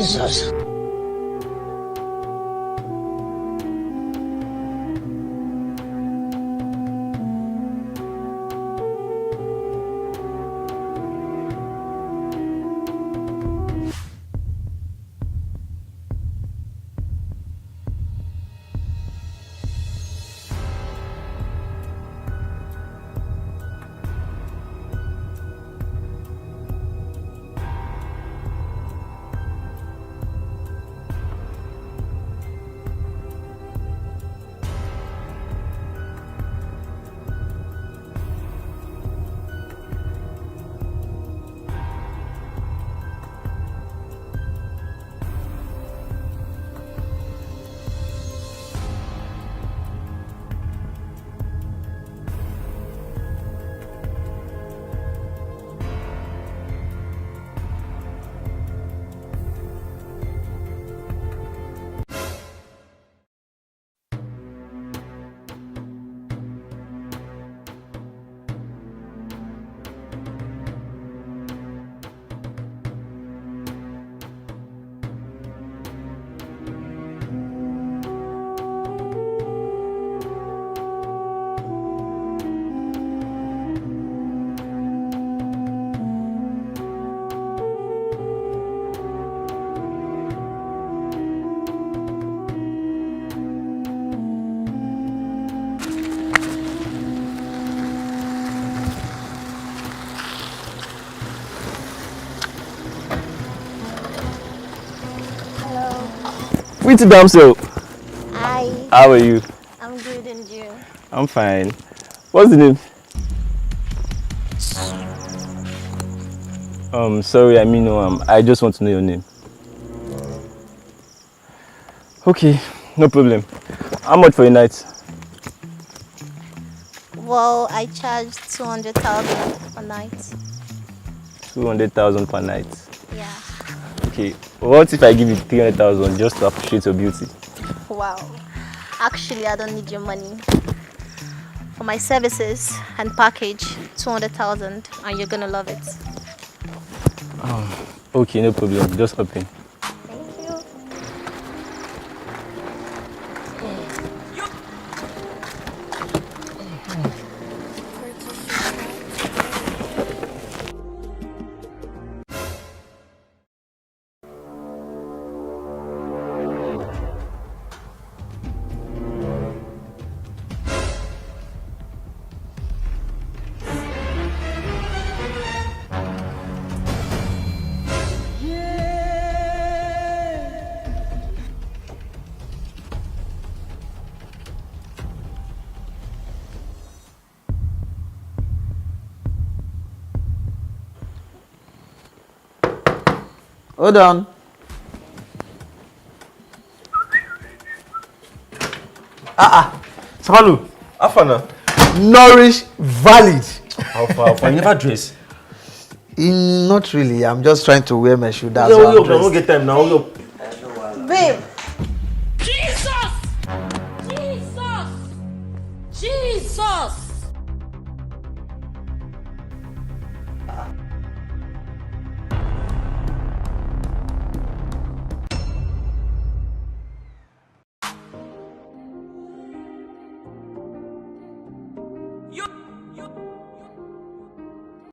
Jesus. Pretty damn so. Hi. How are you? I'm good, and you? I'm fine. What's the name? Sorry, I mean, I just want to know your name. Okay, no problem. How much for a night? Well, I charge 200,000 per night. 200,000 per night. Yeah. Okay, what if I give you 300,000 just to appreciate your beauty? Wow. Actually, I don't need your money. For my services and package, 200,000, and you're gonna love it. Okay, no problem. Just hop in. Thank you. Hold on. Samalu, how far now? Nourish valid. How far? You never dress. Not really. I'm just trying to wear my shoe. That's Yeah, why I'm I don't dressed. get time now. Babe,